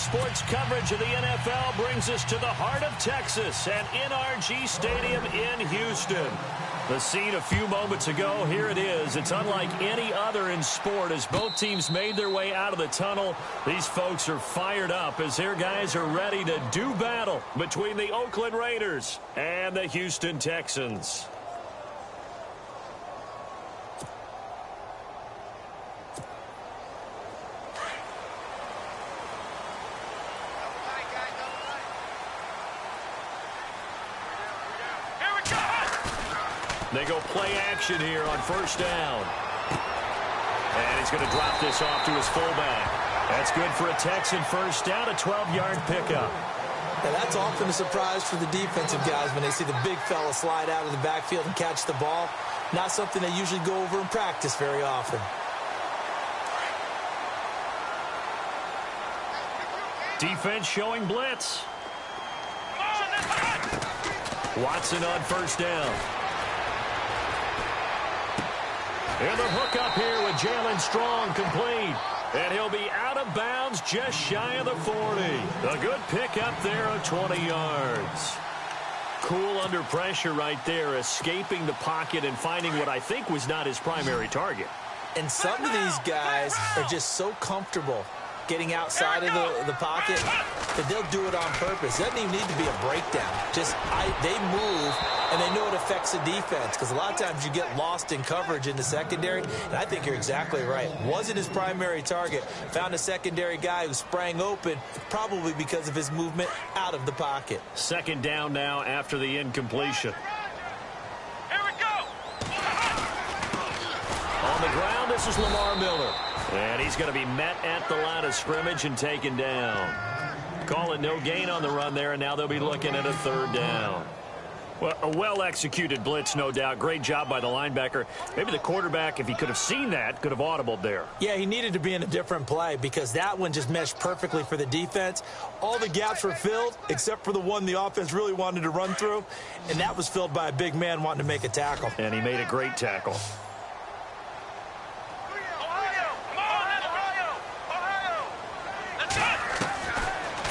sports coverage of the NFL brings us to the heart of Texas and NRG Stadium in Houston. The scene a few moments ago, here it is. It's unlike any other in sport as both teams made their way out of the tunnel. These folks are fired up as their guys are ready to do battle between the Oakland Raiders and the Houston Texans. They go play action here on first down. And he's going to drop this off to his fullback. That's good for a Texan first down, a 12-yard pickup. Now that's often a surprise for the defensive guys when they see the big fella slide out of the backfield and catch the ball. Not something they usually go over in practice very often. Defense showing blitz. Watson on first down. And the hook up here with Jalen Strong complete. And he'll be out of bounds just shy of the 40. A good pick up there of 20 yards. Cool under pressure right there, escaping the pocket and finding what I think was not his primary target. And some of these guys are just so comfortable getting outside of the pocket that they'll do it on purpose. It doesn't even need to be a breakdown. They move, and they know it affects the defense because a lot of times you get lost in coverage in the secondary, and I think you're exactly right. Wasn't his primary target. Found a secondary guy who sprang open, probably because of his movement out of the pocket. Second down now after the incompletion. Here we go! On the ground, this is Lamar Miller. And he's going to be met at the line of scrimmage and taken down. Call it no gain on the run there, and now they'll be looking at a third down. Well, a well-executed blitz, no doubt. Great job by the linebacker. Maybe the quarterback, if he could have seen that, could have audibled there. Yeah, he needed to be in a different play because that one just meshed perfectly for the defense. All the gaps were filled except for the one the offense really wanted to run through, and that was filled by a big man wanting to make a tackle. And he made a great tackle.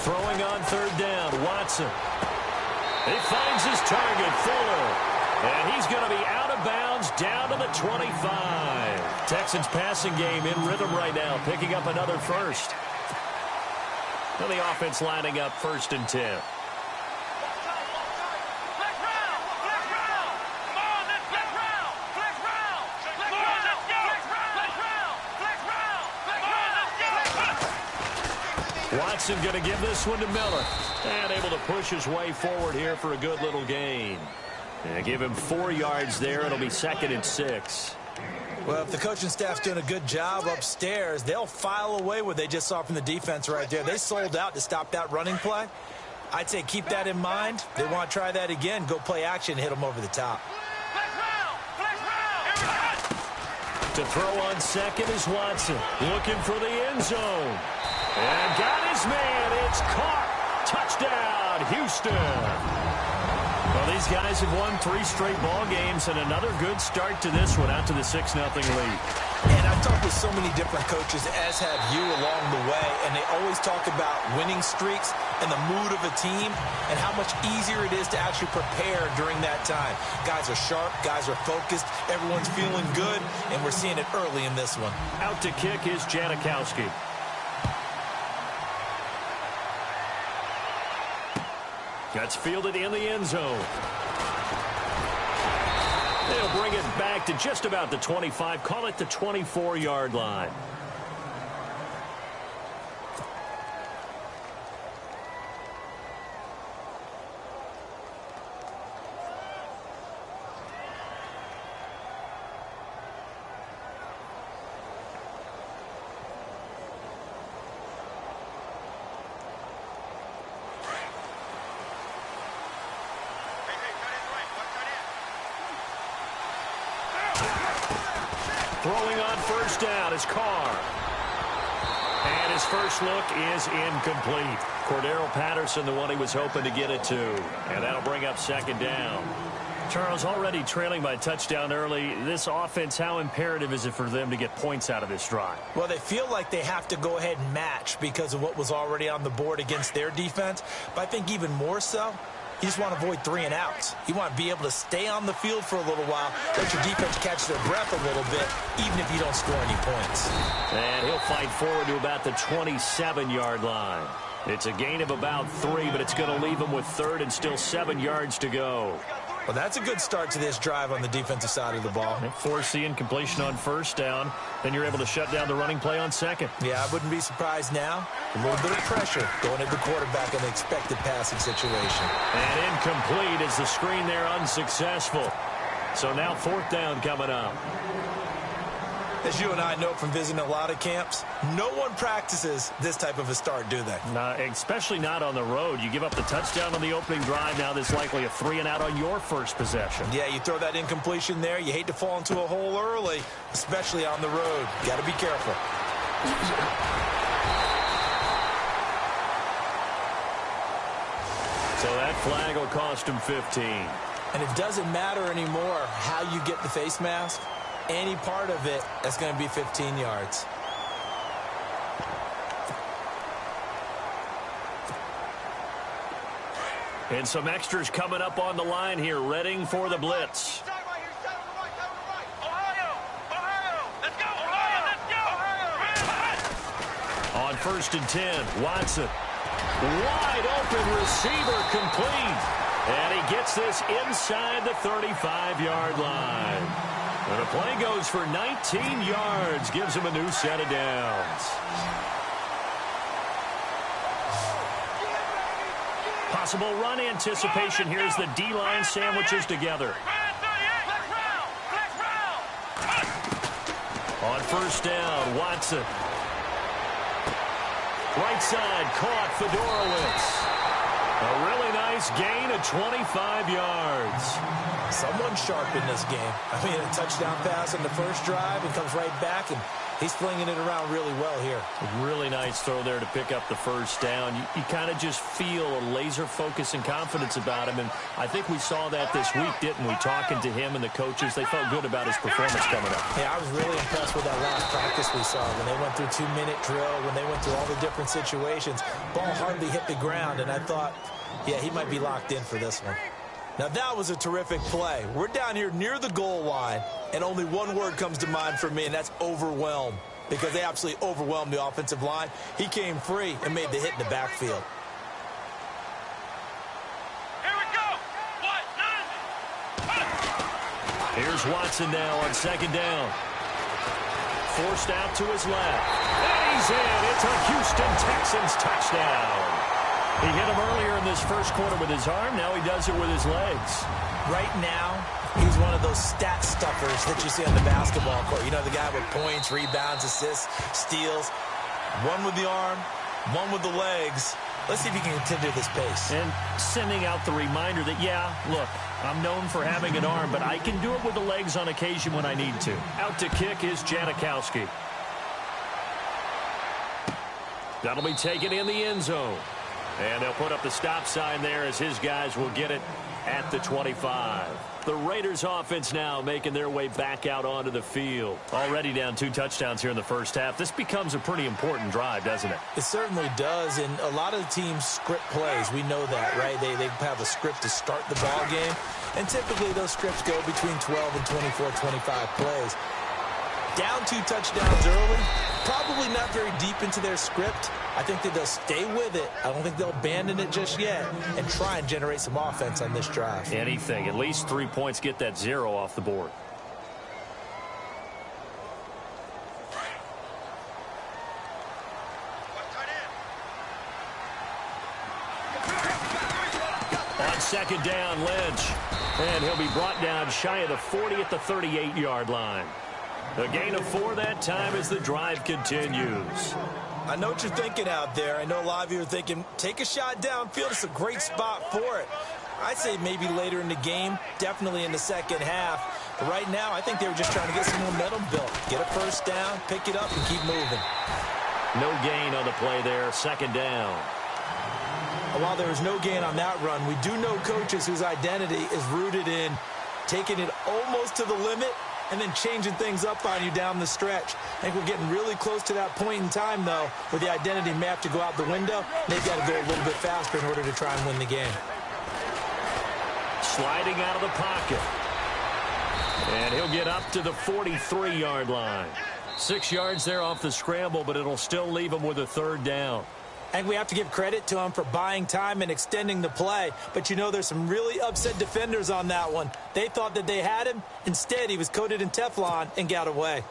Throwing on third down, Watson. He finds his target, Fuller. And he's going to be out of bounds down to the 25. Texans passing game in rhythm right now, picking up another first. And the offense lining up 1st and 10. Watson going to give this one to Miller. And able to push his way forward here for a good little gain. And give him 4 yards there. It'll be 2nd and 6. Well, if the coaching staff's doing a good job upstairs, they'll file away what they just saw from the defense right there. They sold out to stop that running play. I'd say keep that in mind. They want to try that again. Go play action, hit them over the top. To throw on second is Watson. Looking for the end zone. And got his man. It's caught. Touchdown, Houston. Well, these guys have won 3 straight ball games and another good start to this one out to the 6-0 lead. And I've talked with so many different coaches, as have you, along the way, and they always talk about winning streaks and the mood of a team and how much easier it is to actually prepare during that time. Guys are sharp, guys are focused, everyone's feeling good, and we're seeing it early in this one. Out to kick is Janikowski. That's fielded in the end zone. They'll bring it back to just about the 25. Call it the 24-yard line. Throwing on first down is Carr. And his first look is incomplete. Cordero Patterson, the one he was hoping to get it to. And that'll bring up 2nd down. Charles, already trailing by touchdown early. This offense, how imperative is it for them to get points out of this drive? Well, they feel like they have to go ahead and match because of what was already on the board against their defense. But I think even more so, you just want to avoid 3 and outs. You want to be able to stay on the field for a little while, let your defense catch their breath a little bit, even if you don't score any points. And he'll fight forward to about the 27-yard line. It's a gain of about 3, but it's going to leave him with 3rd and still 7 yards to go. Well, that's a good start to this drive on the defensive side of the ball. Force the incompletion on 1st down. Then you're able to shut down the running play on 2nd. Yeah, I wouldn't be surprised now. A little bit of pressure going at the quarterback in the expected passing situation. And incomplete as the screen there unsuccessful. So now 4th down coming up. As you and I know from visiting a lot of camps, no one practices this type of a start, do they? Especially not on the road. You give up the touchdown on the opening drive. Now there's likely a 3 and out on your first possession. Yeah, you throw that incompletion there. You hate to fall into a hole early, especially on the road. Got to be careful. So that flag will cost him 15. And it doesn't matter anymore how you get the face mask. Any part of it, that's going to be 15 yards. And some extras coming up on the line here, readying for the blitz. On 1st and 10, Watson. Wide open receiver complete. And he gets this inside the 35-yard line. And the play goes for 19 yards, gives him a new set of downs. Possible run anticipation here as the D-line sandwiches together. On 1st down, Watson. Right side, caught Fedorowicz. A really nice gain of 25 yards. Someone sharp in this game. I mean, a touchdown pass on the first drive and comes right back, and he's flinging it around really well here. A really nice throw there to pick up the 1st down. You kind of just feel a laser focus and confidence about him, and I think we saw that this week, didn't we? Talking to him and the coaches, they felt good about his performance coming up. Yeah, I was really impressed with that last practice we saw when they went through 2-minute drill, when they went through all the different situations. Ball hardly hit the ground, and I thought, yeah, he might be locked in for this one. Now, that was a terrific play. We're down here near the goal line, and only one word comes to mind for me, and that's overwhelmed, because they absolutely overwhelmed the offensive line. He came free and made the hit in the backfield. Here we go. Here's Watson now on 2nd down. Forced out to his left. And he's in. It's a Houston Texans touchdown. He hit him earlier in this 1st quarter with his arm. Now he does it with his legs. Right now, he's one of those stat stuffers that you see on the basketball court. You know, the guy with points, rebounds, assists, steals. One with the arm, one with the legs. Let's see if he can continue this pace. And sending out the reminder that, yeah, look, I'm known for having an arm, but I can do it with the legs on occasion when I need to. Out to kick is Janikowski. That'll be taken in the end zone. And they'll put up the stop sign there as his guys will get it at the 25. The Raiders offense now making their way back out onto the field. Already down 2 touchdowns here in the 1st half. This becomes a pretty important drive, doesn't it? It certainly does, and a lot of the teams script plays. We know that, right? They have a script to start the ball game, and typically those scripts go between 12 and 24, 25 plays. Down 2 touchdowns early, probably not very deep into their script. I think that they'll stay with it. I don't think they'll abandon it just yet and try and generate some offense on this drive. Anything. At least 3 points, get that 0 off the board. On 2nd down, Lynch. And he'll be brought down shy of the 40 at the 38-yard line. A gain of 4 that time as the drive continues. I know what you're thinking out there. I know a lot of you are thinking, take a shot downfield. It's a great spot for it. I'd say maybe later in the game, definitely in the 2nd half. But right now, I think they were just trying to get some momentum built. Get a 1st down, pick it up, and keep moving. No gain on the play there, 2nd down. While there was no gain on that run, we do know coaches whose identity is rooted in taking it almost to the limit and then changing things up on you down the stretch. I think we're getting really close to that point in time, though, where the identity map to go out the window. They've got to go a little bit faster in order to try and win the game. Sliding out of the pocket. And he'll get up to the 43-yard line. 6 yards there off the scramble, but it'll still leave him with a third down. I think we have to give credit to him for buying time and extending the play. But, you know, there's some really upset defenders on that one. They thought that they had him. Instead, he was coated in Teflon and got away.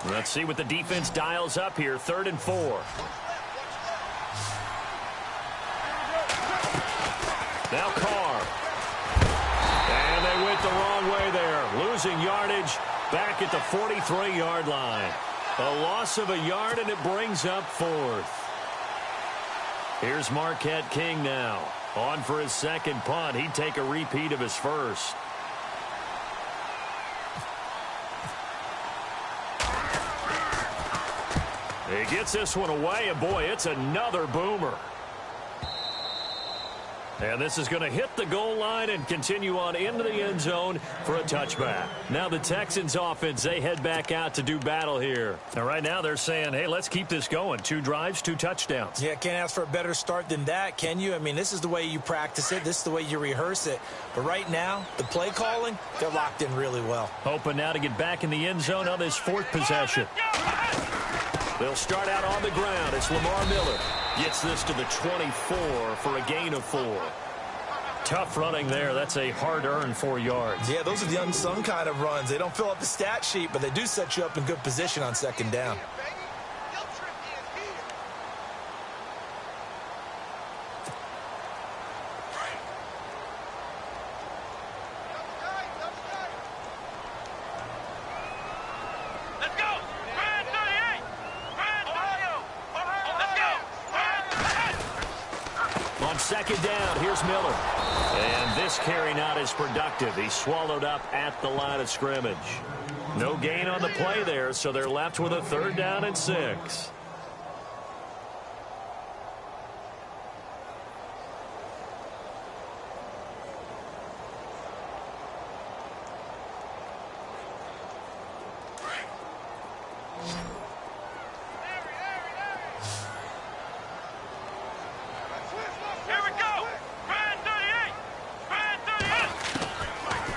Let's see what the defense dials up here. 3rd and 4. Now Carr. And they went the wrong way there. Losing yardage back at the 43-yard line. A loss of a yard, and it brings up 4th. Here's Marquette King now. On for his second punt. He'd take a repeat of his first. He gets this one away, and boy, it's another boomer. And this is going to hit the goal line and continue on into the end zone for a touchback. Now the Texans offense, they head back out to do battle here. And right now they're saying, hey, let's keep this going. 2 drives, 2 touchdowns. Yeah, can't ask for a better start than that, can you? I mean, this is the way you practice it. This is the way you rehearse it. But right now, the play calling, they're locked in really well. Hoping now to get back in the end zone on this 4th possession. They'll start out on the ground. It's Lamar Miller. Gets this to the 24 for a gain of 4. Tough running there. That's a hard-earned 4 yards. Yeah, those are the unsung kind of runs. They don't fill up the stat sheet, but they do set you up in good position on 2nd down. On 2nd down, here's Miller. And this carry not as productive. He's swallowed up at the line of scrimmage. No gain on the play there, so they're left with a 3rd down and 6.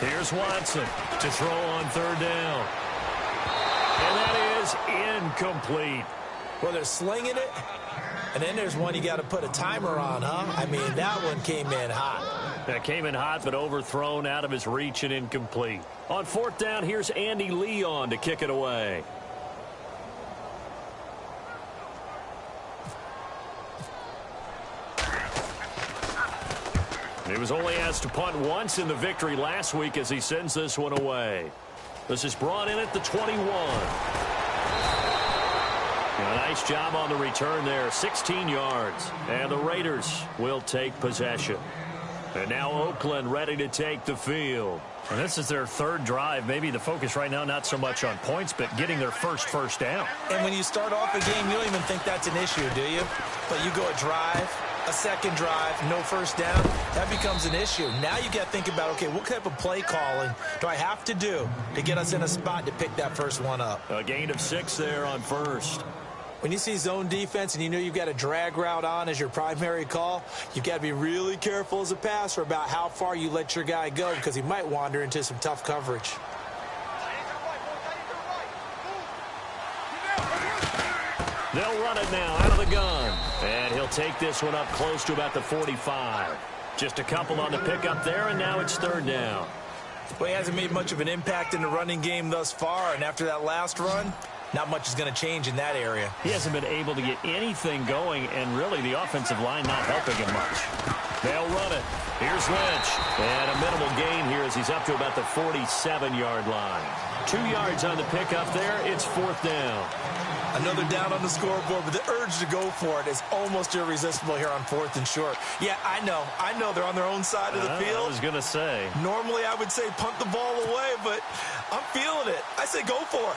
Here's Watson to throw on 3rd down. And that is incomplete. Well, they're slinging it, and then there's one you got to put a timer on, huh? I mean, that one came in hot. That came in hot, but overthrown out of his reach and incomplete. On 4th down, here's Andy Leon to kick it away. He was only asked to punt once in the victory last week as he sends this one away. This is brought in at the 21. A nice job on the return there, 16 yards. And the Raiders will take possession. And now Oakland ready to take the field. And this is their 3rd drive. Maybe the focus right now not so much on points, but getting their first down. And when you start off a game, you don't even think that's an issue, do you? But you go a drive, a 2nd drive, no 1st down, that becomes an issue. Now you got to think about, okay, what type of play calling do I have to do to get us in a spot to pick that first one up? A gain of 6 there on 1st. When you see zone defense and you know you've got a drag route on as your primary call, you've got to be really careful as a passer about how far you let your guy go because he might wander into some tough coverage. They'll run it now out of the gun. And he'll take this one up close to about the 45. Just a couple on the pickup there, and now it's 3rd down. Well, he hasn't made much of an impact in the running game thus far, and after that last run, not much is going to change in that area. He hasn't been able to get anything going, and really the offensive line not helping him much. They'll run it. Here's Lynch. And a minimal gain here as he's up to about the 47-yard line. 2 yards on the pickup there. It's 4th down. Another down on the scoreboard, but the urge to go for it is almost irresistible here on 4th and short. Yeah, I know they're on their own side of the field. I was going to say. Normally I would say punt the ball away, but I'm feeling it. I say go for it.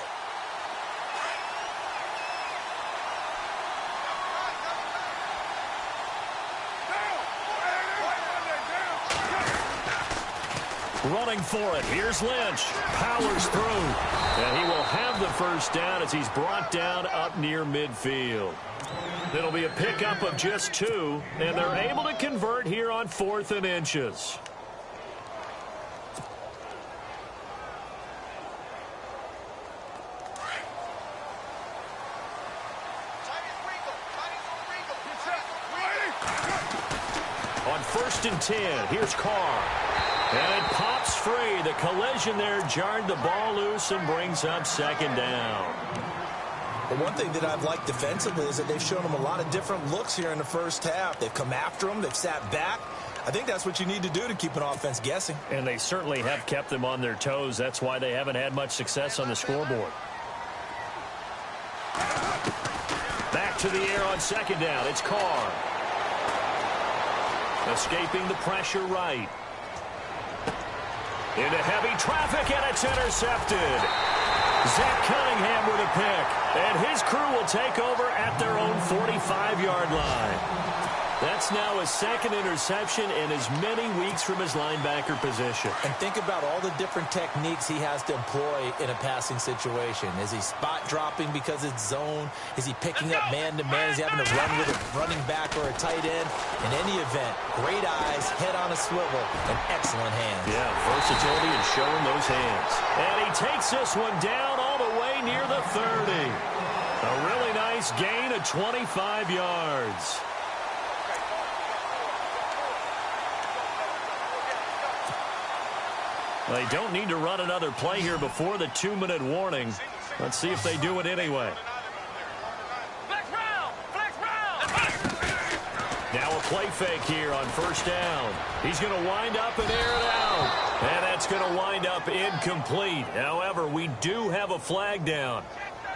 Running for it. Here's Lynch. Powers through. And he will have the first down as he's brought down up near midfield. It'll be a pickup of just 2, and they're able to convert here on 4th and inches. On 1st and 10, here's Carr. And it pops free. The collision there jarred the ball loose and brings up 2nd down. The one thing that I've liked defensively is that they've shown him a lot of different looks here in the first half. They've come after him. They've sat back. I think that's what you need to do to keep an offense guessing. And they certainly have kept them on their toes. That's why they haven't had much success on the scoreboard. Back to the air on 2nd down. It's Carr. Escaping the pressure right. Into heavy traffic, and it's intercepted. Zach Cunningham with a pick, and his crew will take over at their own 45-yard line. That's now his 2nd interception in as many weeks from his linebacker position. And think about all the different techniques he has to employ in a passing situation. Is he spot dropping because it's zone? Is he picking up man-to-man? Is he having to run with a running back or a tight end? In any event, great eyes, head on a swivel, and excellent hands. Yeah, versatility and showing those hands. And he takes this one down all the way near the 30. A really nice gain of 25 yards. They don't need to run another play here before the 2-minute warning. Let's see if they do it anyway. Now a play fake here on 1st down. He's going to wind up and air it out. And that's going to wind up incomplete. However, we do have a flag down.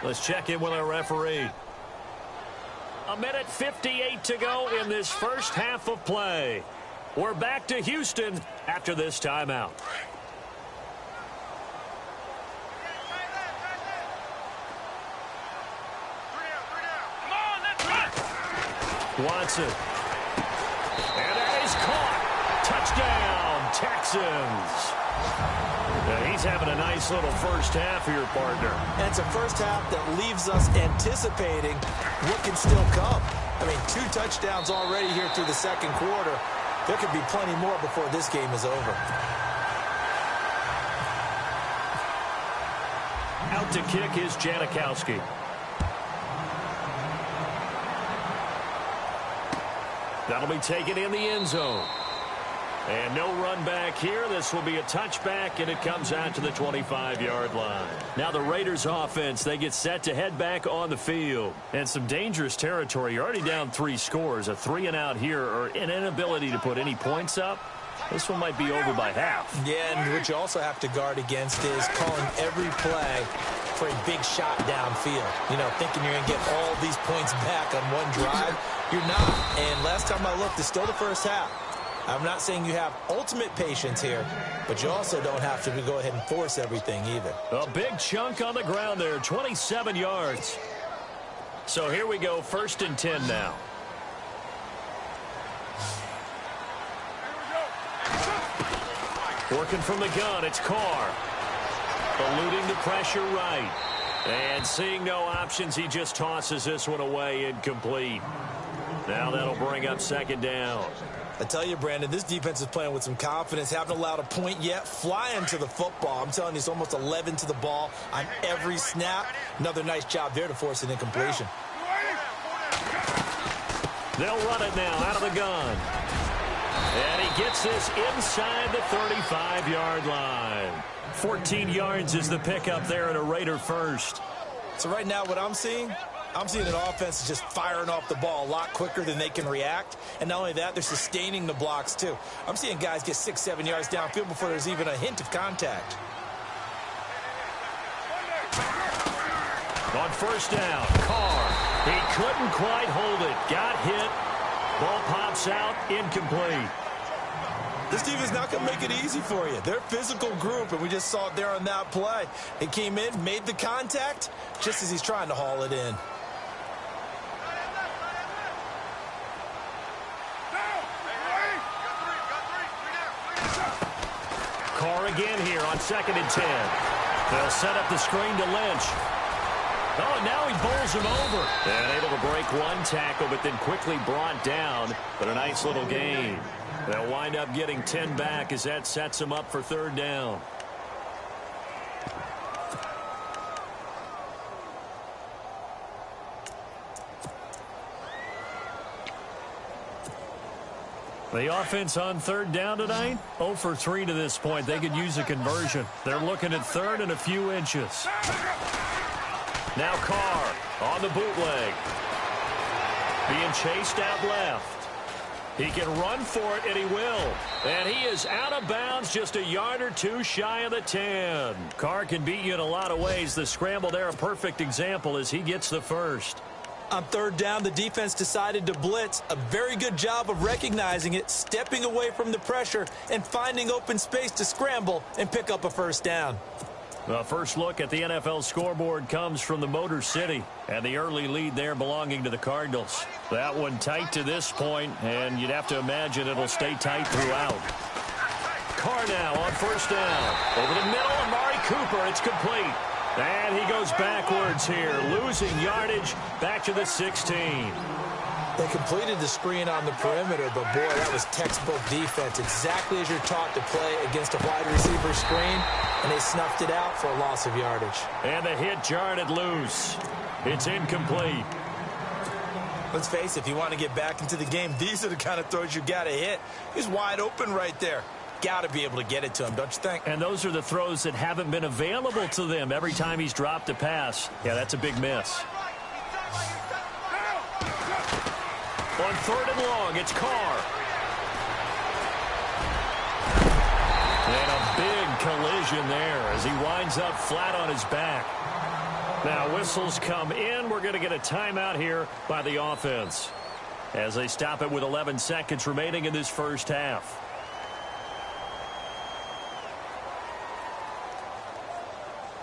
Let's check in with our referee. 1:58 to go in this first half of play. We're back to Houston after this timeout. Watson. And that is caught. Touchdown, Texans. Now, he's having a nice little first half here, partner. And it's a first half that leaves us anticipating what can still come. I mean, 2 touchdowns already here through the 2nd quarter. There could be plenty more before this game is over. Out to kick is Janikowski. That'll be taken in the end zone. And no run back here. This will be a touchback, and it comes out to the 25-yard line. Now the Raiders offense, they get set to head back on the field. And some dangerous territory. You're already down 3 scores. A 3-and-out here, or an inability to put any points up. This one might be over by half. Yeah, and what you also have to guard against is calling every play for a big shot downfield. You know, thinking you're going to get all these points back on one drive. You're not. And last time I looked, it's still the first half. I'm not saying you have ultimate patience here, but you also don't have to go ahead and force everything either. A big chunk on the ground there, 27 yards. So here we go, 1st and 10 now. Working from the gun, it's Carr. Eluding the pressure right. And seeing no options, he just tosses this one away, incomplete. Now that'll bring up 2nd down. I tell you, Brandon, this defense is playing with some confidence. Haven't allowed a point yet. Flying to the football. I'm telling you, it's almost 11 to the ball on every snap. Another nice job there to force an incompletion. They'll run it now out of the gun. And he gets this inside the 35-yard line. 14 yards is the pickup there and a Raider first. So right now what I'm seeing an offense just firing off the ball a lot quicker than they can react. And not only that, they're sustaining the blocks too. I'm seeing guys get 6-7 yards downfield before there's even a hint of contact. On 1st down, Carr. He couldn't quite hold it. Got hit. Ball pops out, incomplete. This team is not going to make it easy for you. They're a physical group, and we just saw it there on that play. It came in, made the contact, just as he's trying to haul it in. Carr again here on 2nd and 10. They'll set up the screen to Lynch. Oh, now he bowls him over. And able to break one tackle, but then quickly brought down. But a nice little gain. They'll wind up getting 10 back as that sets them up for 3rd down. The offense on 3rd down tonight, 0 for 3 to this point. They could use a conversion. They're looking at 3rd and a few inches. Now Carr on the bootleg. Being chased out left. He can run for it, and he will. And he is out of bounds, just a yard or two shy of the 10. Carr can beat you in a lot of ways. The scramble there, a perfect example as he gets the first. On 3rd down, the defense decided to blitz. A very good job of recognizing it, stepping away from the pressure, and finding open space to scramble and pick up a 1st down. The first look at the NFL scoreboard comes from the Motor City, and the early lead there belonging to the Cardinals. That one tight to this point, and you'd have to imagine it'll stay tight throughout. Carr now on 1st down. Over the middle, Amari Cooper. It's complete. And he goes backwards here, losing yardage back to the 16. They completed the screen on the perimeter, but boy, that was textbook defense. Exactly as you're taught to play against a wide receiver screen, and they snuffed it out for a loss of yardage. And the hit jarred it loose. It's incomplete. Let's face it, if you want to get back into the game, these are the kind of throws you got to hit. He's wide open right there. Got to be able to get it to him, don't you think? And those are the throws that haven't been available to them every time he's dropped a pass. Yeah, that's a big miss. On 3rd and long, it's Carr. And a big collision there as he winds up flat on his back. Now whistles come in. We're going to get a timeout here by the offense as they stop it with 11 seconds remaining in this first half.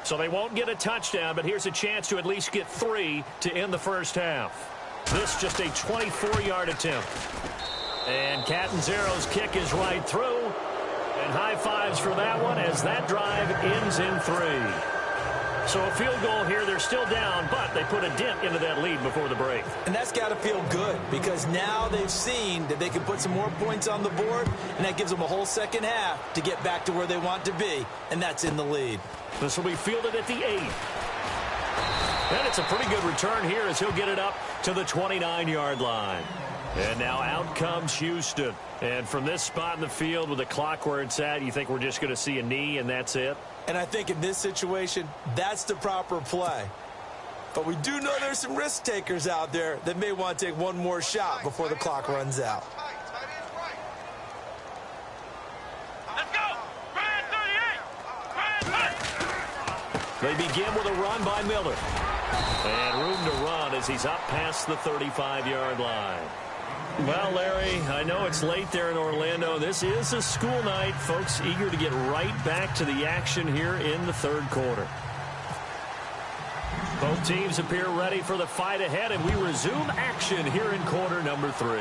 So they won't get a touchdown, but here's a chance to at least get 3 to end the first half. This just a 24-yard attempt. And Catanzaro's kick is right through. And high fives for that one as that drive ends in 3. So a field goal here. They're still down, but they put a dent into that lead before the break. And that's got to feel good because now they've seen that they can put some more points on the board, and that gives them a whole second half to get back to where they want to be, and that's in the lead. This will be fielded at the 8. And it's a pretty good return here as he'll get it up to the 29-yard line. And now out comes Houston. And from this spot in the field with the clock where it's at, you think we're just going to see a knee and that's it? And I think in this situation, that's the proper play. But we do know there's some risk takers out there that may want to take one more shot before the clock runs out. They begin with a run by Miller. And room to run as he's up past the 35-yard line. Well, Larry, I know it's late there in Orlando. This is a school night. Folks eager to get right back to the action here in the 3rd quarter. Both teams appear ready for the fight ahead, and we resume action here in quarter number 3.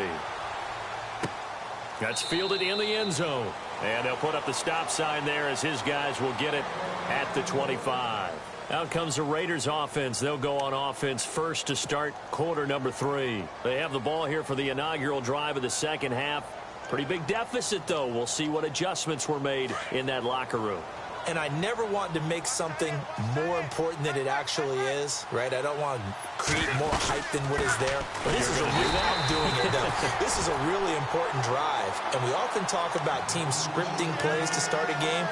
That's fielded in the end zone. And they'll put up the stop sign there as his guys will get it at the 25. Out comes the Raiders offense. They'll go on offense first to start quarter number 3. They have the ball here for the inaugural drive of the second half. Pretty big deficit, though. We'll see what adjustments were made in that locker room. And I never want to make something more important than it actually is, right? I don't want to create more hype than what is there. But this is a real, I'm doing it though. This is a really important drive. And we often talk about teams scripting plays to start a game.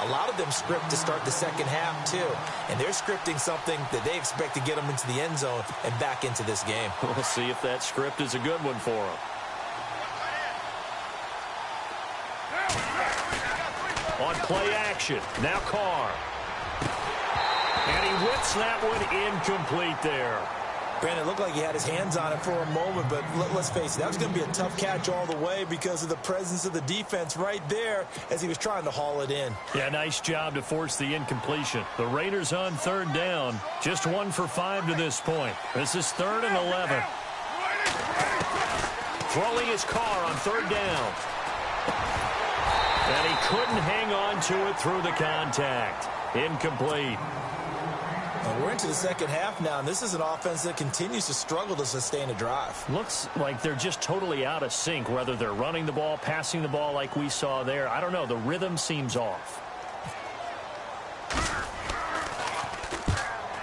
A lot of them script to start the second half too. And they're scripting something that they expect to get them into the end zone and back into this game. We'll see if that script is a good one for them. On play action, now Carr. And he whips that one incomplete there. Brandon, it looked like he had his hands on it for a moment, but let's face it, that was going to be a tough catch all the way because of the presence of the defense right there as he was trying to haul it in. Yeah, nice job to force the incompletion. The Raiders on 3rd down, just 1 for 5 to this point. This is 3rd and 11. Throwing his Carr on 3rd down. And he couldn't hang on to it through the contact. Incomplete. And we're into the second half now, and this is an offense that continues to struggle to sustain a drive. Looks like they're just totally out of sync, whether they're running the ball, passing the ball like we saw there. I don't know. The rhythm seems off.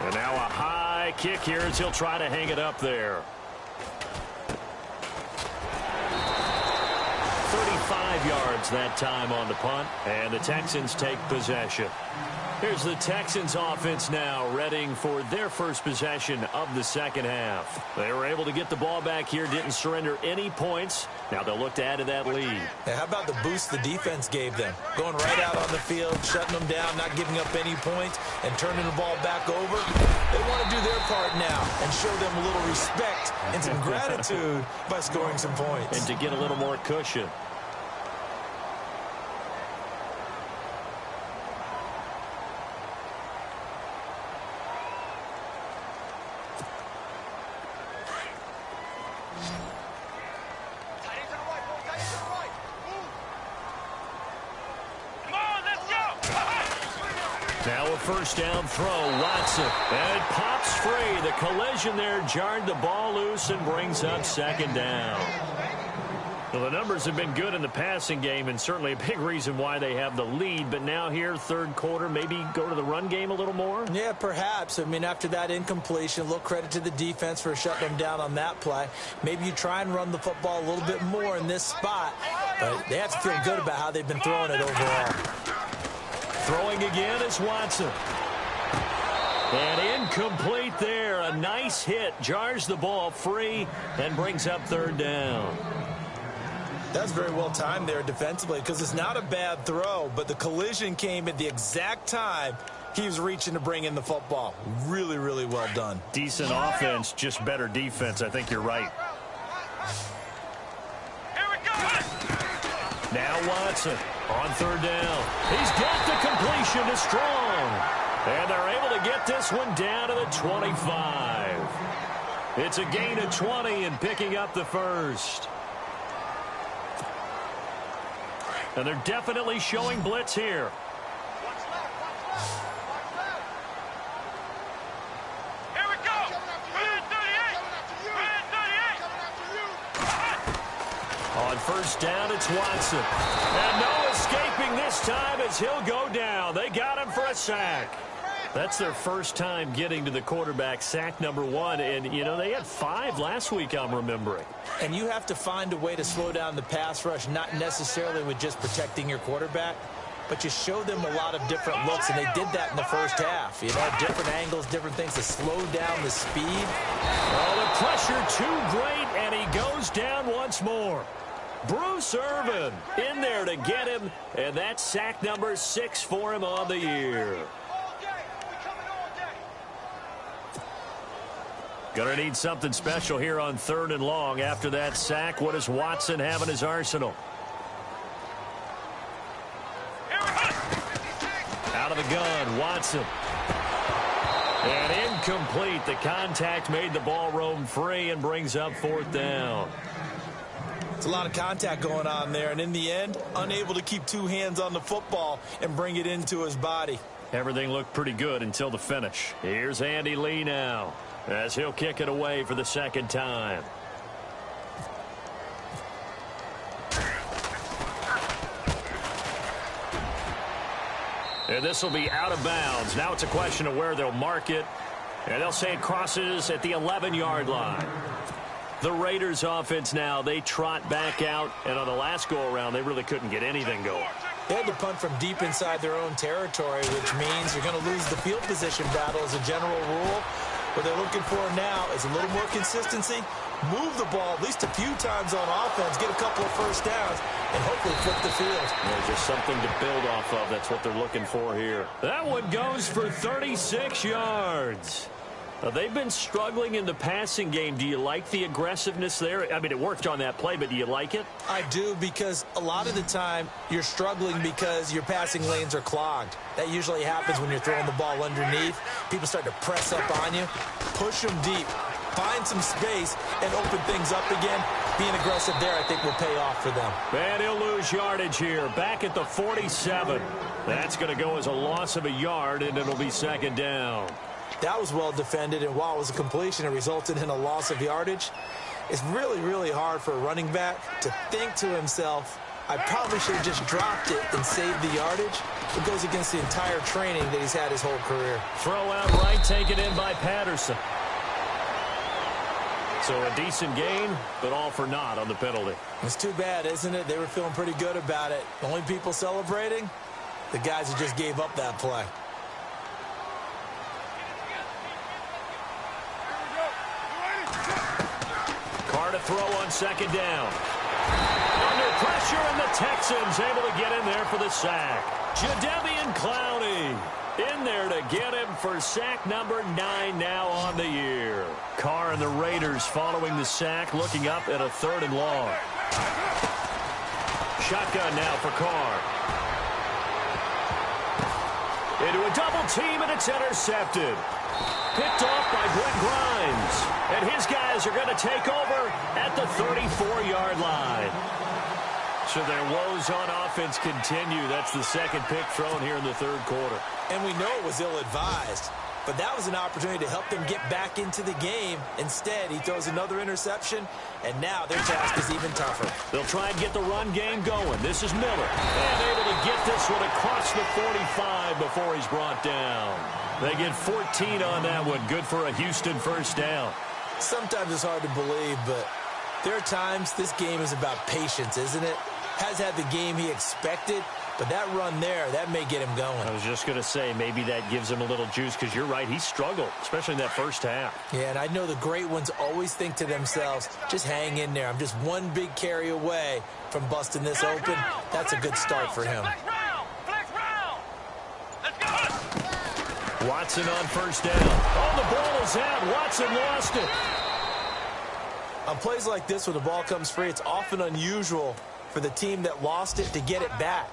And now a high kick here as he'll try to hang it up there. 35 yards that time on the punt, and the Texans take possession. Here's the Texans offense now, readying for their first possession of the second half. They were able to get the ball back here, didn't surrender any points. Now they'll look to add to that lead. Hey, how about the boost the defense gave them? Going right out on the field, shutting them down, not giving up any points, and turning the ball back over. They want to do their part now and show them a little respect and some gratitude by scoring some points. And to get a little more cushion. Now a first down throw, Watson. And it pops free. The collision there jarred the ball loose and brings up second down. Well, the numbers have been good in the passing game, and certainly a big reason why they have the lead. But now here, third quarter, maybe go to the run game a little more? Yeah, perhaps. I mean, after that incompletion, a little credit to the defense for shutting them down on that play. Maybe you try and run the football a little bit more in this spot. But they have to feel good about how they've been throwing it overall. Throwing again is Watson. And incomplete there. A nice hit. Jars the ball free and brings up third down. That's very well timed there defensively because it's not a bad throw, but the collision came at the exact time he was reaching to bring in the football. Really, really well done. Decent offense, just better defense. I think you're right. Now Watson on third down. He's got the completion to Strong. And they're able to get this one down to the 25. It's a gain of 20 and picking up the first. And they're definitely showing blitz here. On first down, it's Watson. And no escaping this time as he'll go down. They got him for a sack. That's their first time getting to the quarterback, sack number 1. And, you know, they had 5 last week, I'm remembering. And you have to find a way to slow down the pass rush, not necessarily with just protecting your quarterback, but you show them a lot of different looks, and they did that in the first half. You know, different angles, different things to slow down the speed. Oh, the pressure too great, and he goes down once more. Bruce Irvin in there to get him, and that's sack number 6 for him on the year. Gonna need something special here on third and long. After that sack, what does Watson have in his arsenal? Out of the gun, Watson. And incomplete. The contact made the ball roam free and brings up fourth down. It's a lot of contact going on there, and in the end, unable to keep 2 hands on the football and bring it into his body. Everything looked pretty good until the finish. Here's Andy Lee now, as he'll kick it away for the second time. And this will be out of bounds. Now it's a question of where they'll mark it. And they'll say it crosses at the 11-yard line. The Raiders offense now, they trot back out. And on the last go-around, they really couldn't get anything going. They had to punt from deep inside their own territory, which means you're going to lose the field position battle as a general rule. What they're looking for now is a little more consistency, move the ball at least a few times on offense, get a couple of first downs, and hopefully flip the field. There's just something to build off of. That's what they're looking for here. That one goes for 36 yards. Now, they've been struggling in the passing game. Do you like the aggressiveness there? I mean, it worked on that play, but do you like it? I do, because a lot of the time you're struggling because your passing lanes are clogged. That usually happens when you're throwing the ball underneath. People start to press up on you. Push them deep. find some space and open things up again. Being aggressive there, I think, will pay off for them. And he'll lose yardage here. Back at the 47. That's going to go as a loss of a yard, and it'll be second down. That was well defended, and while it was a completion, it resulted in a loss of yardage. It's really, really hard for a running back to think to himself, I probably should have just dropped it and saved the yardage. It goes against the entire training that he's had his whole career. Throw out right, taken in by Patterson. So a decent gain, but all for naught on the penalty. It's too bad, isn't it? They were feeling pretty good about it. The only people celebrating, the guys who just gave up that play. Carr to throw on second down. Under pressure, and the Texans able to get in there for the sack. Jadeveon Clowney in there to get him for sack number 9 now on the year. Carr and the Raiders following the sack, looking up at a 3rd and long. Shotgun now for Carr. Into a double team, and it's intercepted. Picked off by Brent Grimes. And his guys are going to take over at the 34-yard line. So their woes on offense continue. That's the second pick thrown here in the 3rd quarter. And we know it was ill-advised, but that was an opportunity to help them get back into the game. Instead, he throws another interception, and now their task is even tougher. They'll try and get the run game going. This is Miller. And able to get this one across the 45 before he's brought down. They get 14 on that one. Good for a Houston first down. Sometimes it's hard to believe, but there are times this game is about patience, isn't it? Has had the game he expected, but that run there, that may get him going. I was just going to say, maybe that gives him a little juice, because you're right, he struggled, especially in that first half. Yeah, and I know the great ones always think to themselves, just hang in there. I'm just one big carry away from busting this open. That's a good start for him. Watson on first down. Oh, the ball is out. Watson lost it. On plays like this, when the ball comes free, it's often unusual for the team that lost it to get it back,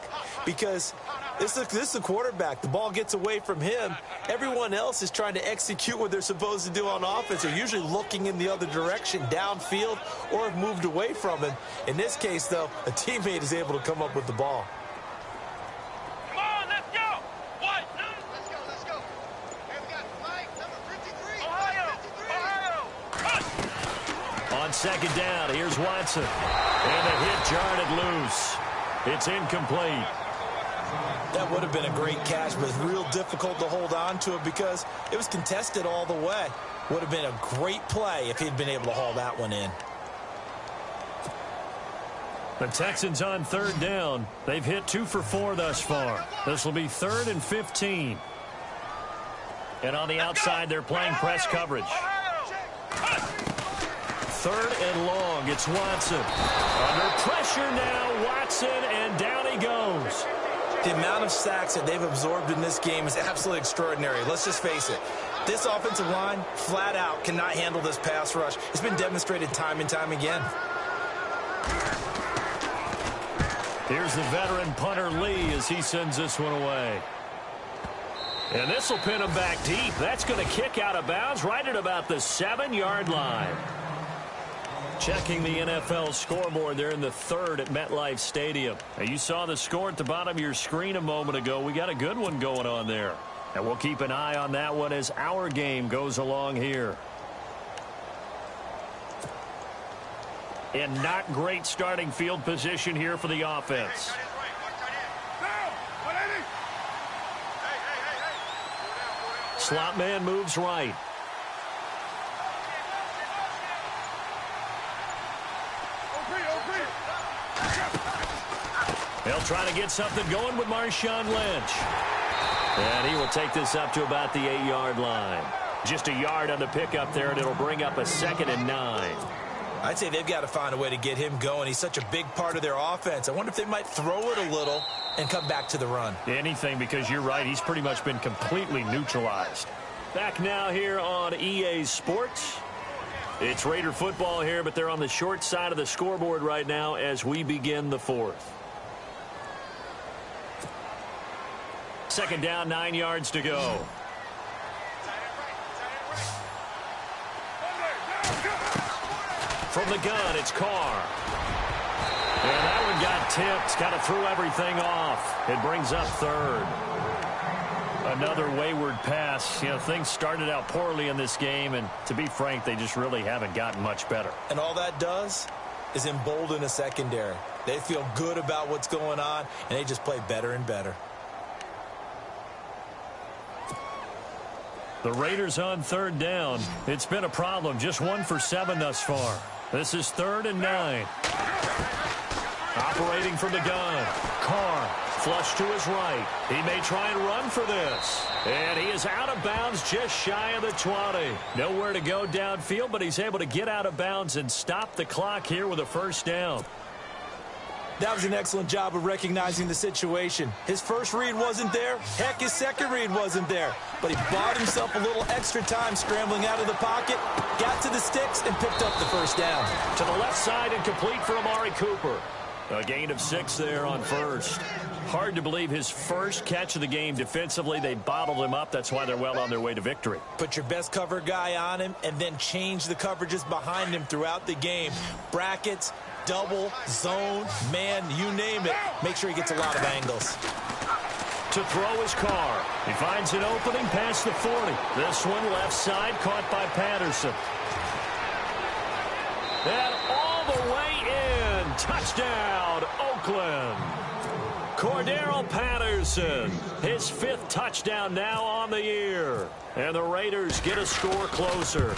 because this is the quarterback. The ball gets away from him. Everyone else is trying to execute what they're supposed to do on offense. They're usually looking in the other direction, downfield, or have moved away from him. In this case, though, a teammate is able to come up with the ball. Come on, let's go. What? Let's go. Hey, we got flag number 53. Ohio. On second down, here's Watson. And a hit jarred it loose. It's incomplete. That would have been a great catch, but it's real difficult to hold on to it because it was contested all the way. Would have been a great play if he'd been able to haul that one in. The Texans on 3rd down. They've hit 2 for 4 thus far. This will be 3rd and 15. And on the outside, they're playing press coverage. 3rd and long. It's Watson. Under pressure now, Watson, and down he goes. The amount of sacks that they've absorbed in this game is absolutely extraordinary. Let's just face it. This offensive line, flat out, cannot handle this pass rush. It's been demonstrated time and time again. Here's the veteran punter Lee as he sends this one away. And this will pin him back deep. That's going to kick out of bounds right at about the 7-yard line. Checking the NFL scoreboard there in the 3rd at MetLife Stadium. Now, you saw the score at the bottom of your screen a moment ago. We got a good one going on there. And we'll keep an eye on that one as our game goes along here. And not great starting field position here for the offense. Slot man moves right. They'll try to get something going with Marshawn Lynch. And he will take this up to about the 8-yard line. Just a yard on the pickup there, and it'll bring up a 2nd and 9. I'd say they've got to find a way to get him going. He's such a big part of their offense. I wonder if they might throw it a little and come back to the run. Anything, because you're right. He's pretty much been completely neutralized. Back now here on EA Sports. It's Raider football here, but they're on the short side of the scoreboard right now as we begin the 4th. 2nd down, 9 yards to go. From the gun, it's Carr. And that one got tipped. Kind of threw everything off. It brings up third. Another wayward pass. You know, things started out poorly in this game, and to be frank, they just really haven't gotten much better. And all that does is embolden a secondary. They feel good about what's going on, and they just play better and better. The Raiders on third down. It's been a problem. Just 1 for 7 thus far. This is 3rd and 9. Operating from the gun. Carr, flush to his right. He may try and run for this. And he is out of bounds just shy of the 20. Nowhere to go downfield, but he's able to get out of bounds and stop the clock here with a first down. That was an excellent job of recognizing the situation. His first read wasn't there. Heck, his second read wasn't there. But he bought himself a little extra time scrambling out of the pocket, got to the sticks, and picked up the first down. To the left side and complete for Amari Cooper. A gain of 6 there on first. Hard to believe his first catch of the game defensively. They bottled him up. That's why they're well on their way to victory. Put your best cover guy on him and then change the coverages behind him throughout the game. Brackets, double, zone, man, you name it. Make sure he gets a lot of angles. To throw his Carr. He finds an opening past the 40. This one left side caught by Patterson. And all the way in. Touchdown, Oakland. Cordero Patterson, his 5th touchdown now on the year. And the Raiders get a score closer.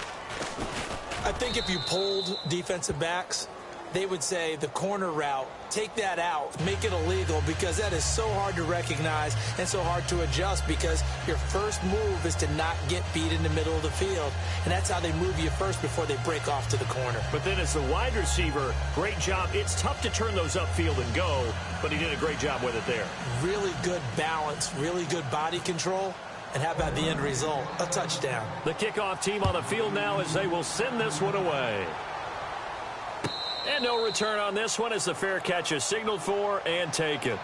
I think if you polled defensive backs, they would say the corner route, take that out, make it illegal, because that is so hard to recognize and so hard to adjust, because your first move is to not get beat in the middle of the field, and that's how they move you first before they break off to the corner. But then as the wide receiver, great job. It's tough to turn those upfield and go, but he did a great job with it there. Really good balance, really good body control. And how about the end result? A touchdown. The kickoff team on the field now as they will send this one away. And no return on this one as the fair catch is signaled for and taken.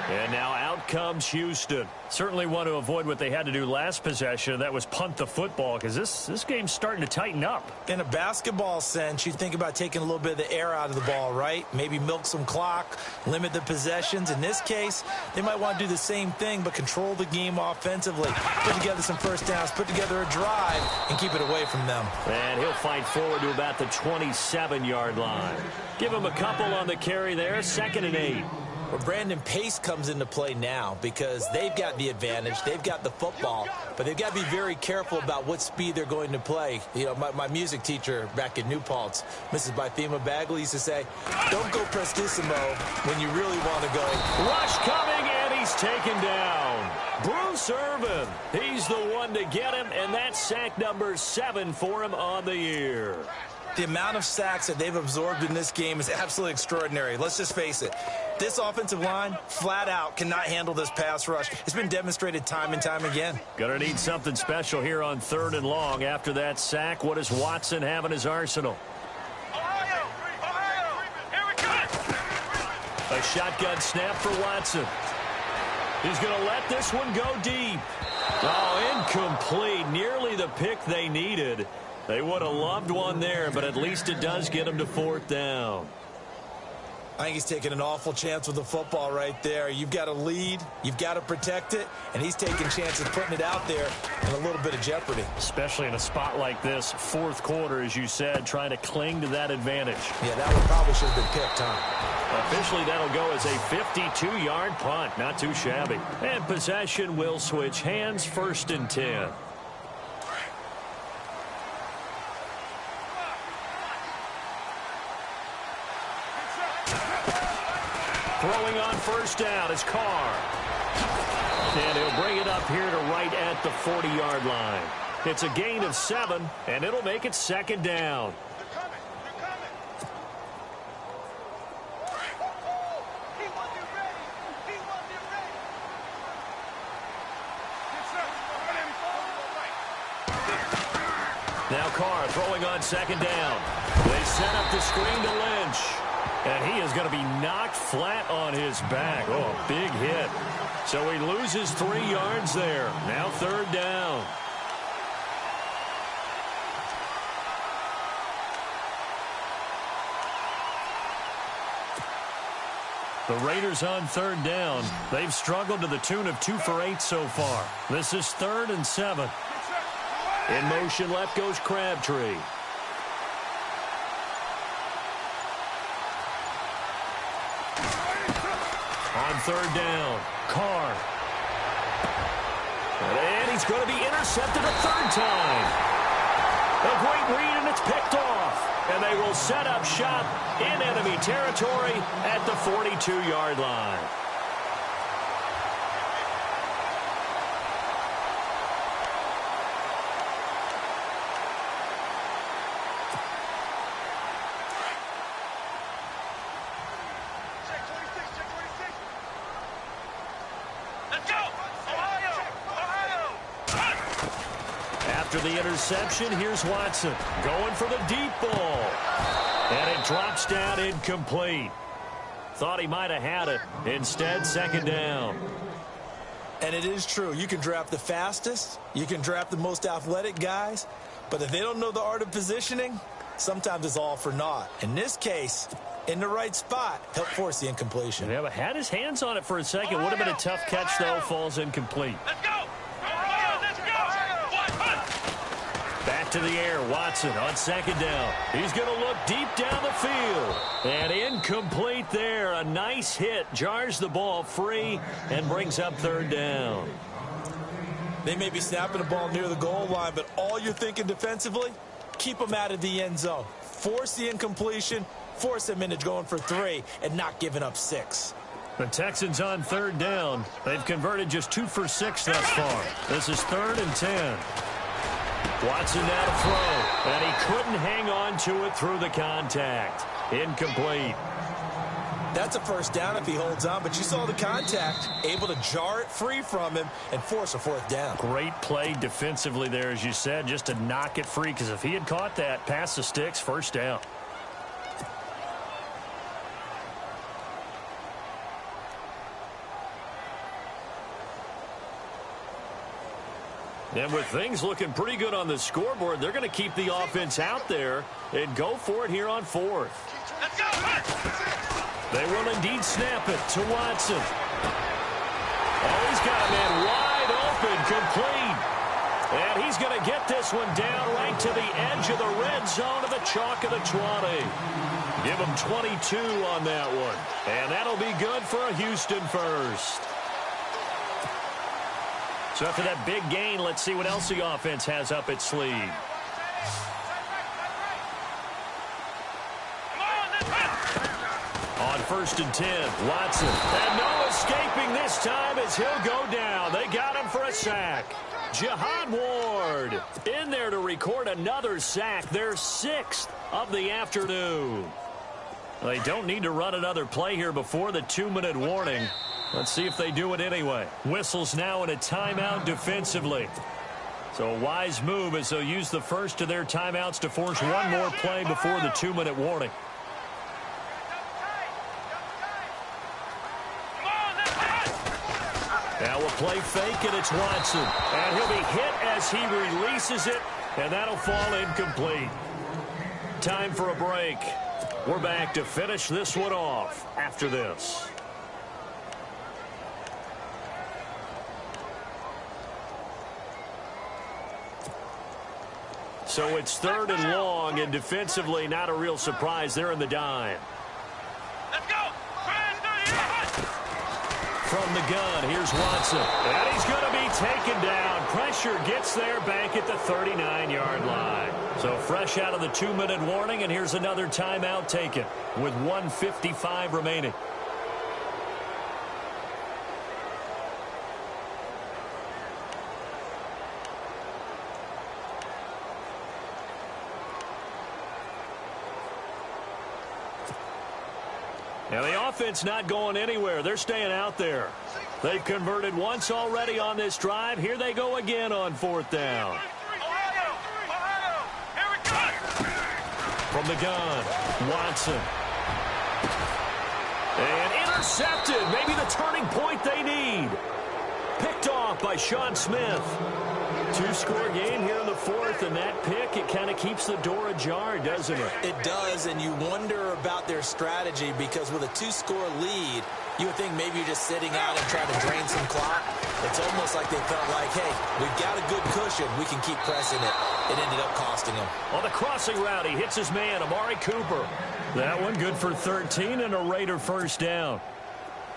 And now out comes Houston. Certainly want to avoid what they had to do last possession. That was punt the football, because this game's starting to tighten up. In a basketball sense, you think about taking a little bit of the air out of the ball, right? Maybe milk some clock, limit the possessions. In this case, they might want to do the same thing, but control the game offensively. Put together some first downs, put together a drive, and keep it away from them. And he'll fight forward to about the 27-yard line. Give him a couple on the carry there, 2nd and 8. Well, Brandon, pace comes into play now because they've got the advantage. They've got the football, but they've got to be very careful about what speed they're going to play. You know, my music teacher back in New Paltz, Mrs. Bythema Bagley, used to say, don't go prestissimo when you really want to go. Rush coming, and he's taken down. Bruce Irvin, he's the one to get him, and that's sack number 7 for him on the year. The amount of sacks that they've absorbed in this game is absolutely extraordinary. Let's just face it. This offensive line, flat out, cannot handle this pass rush. It's been demonstrated time and time again. Gonna need something special here on 3rd and long. After that sack, what does Watson have in his arsenal? A shotgun snap for Watson. He's gonna let this one go deep. Oh, incomplete. Nearly the pick they needed. They would have loved one there, but at least it does get them to 4th down. I think he's taking an awful chance with the football right there. You've got to lead, you've got to protect it, and he's taking chances putting it out there in a little bit of jeopardy. Especially in a spot like this, 4th quarter, as you said, trying to cling to that advantage. Yeah, that one probably should have been picked, huh? Officially, that'll go as a 52-yard punt. Not too shabby. And possession will switch hands, 1st and 10. Throwing on 1st down is Carr. And he'll bring it up here to right at the 40-yard line. It's a gain of 7, and it'll make it 2nd down. Now Carr throwing on 2nd down. They set up the screen to Lynch. And he is going to be knocked flat on his back. Oh, a big hit. So he loses 3 yards there. Now 3rd down. The Raiders on third down. They've struggled to the tune of 2 for 8 so far. This is 3rd and 7. In motion, left goes Crabtree. On third down, Carr. And he's going to be intercepted a third time. A great read, and it's picked off. And they will set up shop in enemy territory at the 42-yard line. After the interception, here's Watson going for the deep ball. And it drops down incomplete. Thought he might have had it. Instead, second down. And it is true. You can draft the fastest. You can draft the most athletic guys. But if they don't know the art of positioning, sometimes it's all for naught. In this case, in the right spot, help force the incompletion. Yeah, but had his hands on it for a second. Would have been a tough catch, though. Falls incomplete. Let's go! Let's go! Back to the air, Watson on second down. He's going to look deep down the field. And incomplete there. A nice hit. Jars the ball free and brings up third down. They may be snapping the ball near the goal line, but all you're thinking defensively, keep them out of the end zone. Force the incompletion, force them into going for 3, and not giving up 6. The Texans on third down. They've converted just 2 for 6 thus far. This is 3rd and 10. Watson now to throw, and he couldn't hang on to it through the contact. Incomplete. That's a first down if he holds on, but you saw the contact, able to jar it free from him and force a 4th down. Great play defensively there, as you said, just to knock it free, because if he had caught that, past the sticks, first down. And with things looking pretty good on the scoreboard, they're going to keep the offense out there and go for it here on 4th. Let's go! They will indeed snap it to Watson. Oh, he's got a man wide open, complete. And he's going to get this one down right to the edge of the red zone of the chalk of the 20. Give him 22 on that one. And that'll be good for a Houston first. So after that big gain, let's see what else the offense has up its sleeve. On 1st and 10, Watson. And no escaping this time as he'll go down. They got him for a sack. Jihad Ward in there to record another sack. Their 6th of the afternoon. They don't need to run another play here before the 2-minute warning. Let's see if they do it anyway. Whistles now in a timeout defensively. So a wise move as they'll use the first of their timeouts to force one more play before the 2-minute warning. Now we'll play fake, and it's Watson. And he'll be hit as he releases it, and that'll fall incomplete. Time for a break. We're back to finish this one off after this. So it's 3rd and long, and defensively not a real surprise. They're in the dime. Let's go! From the gun, here's Watson. And he's going to be taken down. Pressure gets there back at the 39-yard line. So fresh out of the 2-minute warning, and here's another timeout taken with 1:55 remaining. Now the offense not going anywhere. They're staying out there. They've converted once already on this drive. Here they go again on 4th down. From the gun, Watson. And intercepted. Maybe the turning point they need. Picked off by Sean Smith. Two-score game here in the fourth, and that pick, it kind of keeps the door ajar, doesn't it? It does, and you wonder about their strategy because with a two-score lead, you would think maybe you're just sitting out and trying to drain some clock. It's almost like they felt like, hey, we've got a good cushion. We can keep pressing it. It ended up costing them. On the crossing route, he hits his man, Amari Cooper. That one good for 13 and a Raider first down.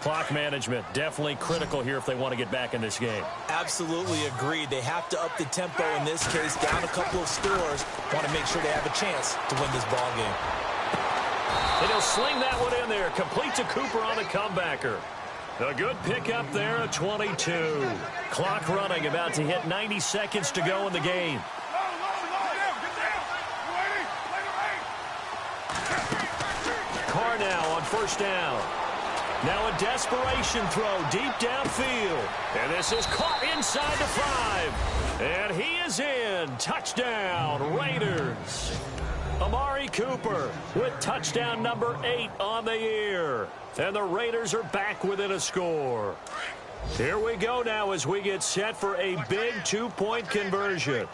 Clock management definitely critical here if they want to get back in this game. Absolutely agreed. They have to up the tempo in this case, down a couple of scores. Want to make sure they have a chance to win this ball game. And he'll sling that one in there. Complete to Cooper on the comebacker. A good pickup there at 22. Clock running, about to hit 90 seconds to go in the game. Carr now on first down. Now a desperation throw deep downfield. And this is caught inside the 5. And he is in. Touchdown, Raiders. Amari Cooper with touchdown number 8 on the year. And the Raiders are back within a score. Here we go now as we get set for a big 2-point conversion.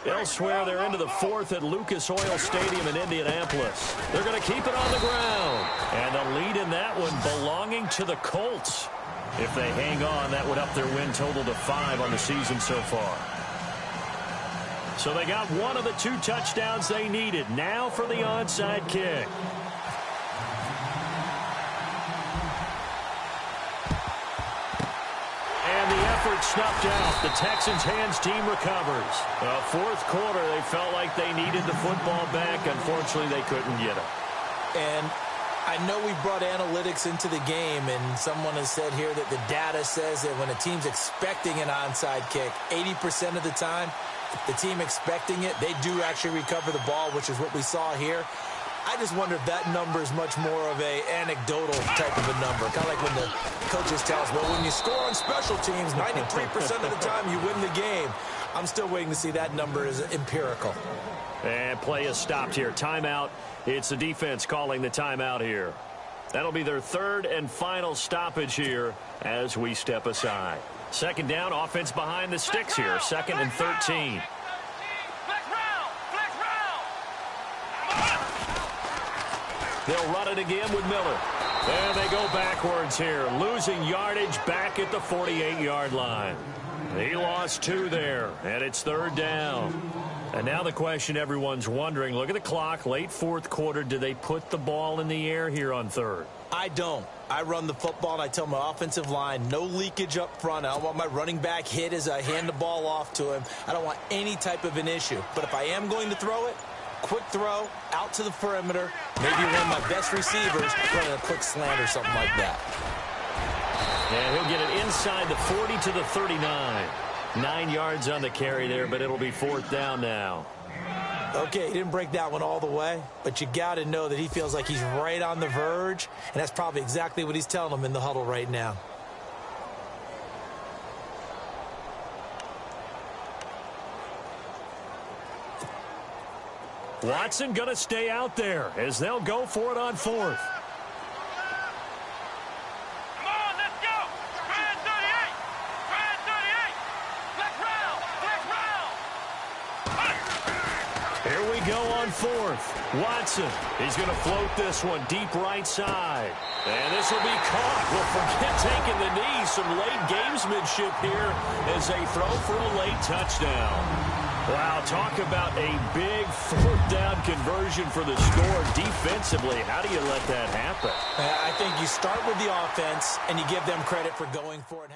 Elsewhere, they're into the fourth at Lucas Oil Stadium in Indianapolis. They're going to keep it on the ground. And the lead in that one belonging to the Colts. If they hang on, that would up their win total to 5 on the season so far. So they got one of the 2 touchdowns they needed. Now for the onside kick. And the effort snuffed out. The Texans' hands team recovers. Fourth quarter, they felt like they needed the football back. Unfortunately, they couldn't get it. And I know we brought analytics into the game, and someone has said here that the data says that when a team's expecting an onside kick, 80% of the time, the team expecting it, they do actually recover the ball, which is what we saw here. I just wonder if that number is much more of a anecdotal type of a number. Kind of like when the coaches tell us, well, when you score on special teams, 93% of the time you win the game. I'm still waiting to see that number is empirical. And play is stopped here. Timeout. It's the defense calling the timeout here. That'll be their third and final stoppage here as we step aside. Second down, offense behind the sticks here. Second and 13. They'll run it again with Miller. And they go backwards here, losing yardage back at the 48-yard line. He lost 2 there, and it's third down. And now the question everyone's wondering, look at the clock, late fourth quarter, do they put the ball in the air here on third? I don't. I run the football, and I tell my offensive line, no leakage up front. I don't want my running back hit as I hand the ball off to him. I don't want any type of an issue. But if I am going to throw it, quick throw, out to the perimeter, maybe one of my best receivers running a quick slant or something like that. And he'll get it inside the 40 to the 39. 9 yards on the carry there, but it'll be fourth down now. Okay, he didn't break that one all the way, but you got to know that he feels like he's right on the verge, and that's probably exactly what he's telling him in the huddle right now. Watson going to stay out there as they'll go for it on fourth. Come on, let's go. Brand 38. Brand 38. Let's round. Let's round. Here we go on fourth. Watson, he's going to float this one deep right side. And this will be caught. Well, forget taking the knee. Some late gamesmanship here as they throw for a late touchdown. Wow, talk about a big fourth down conversion for the score defensively. How do you let that happen? I think you start with the offense and you give them credit for going for it.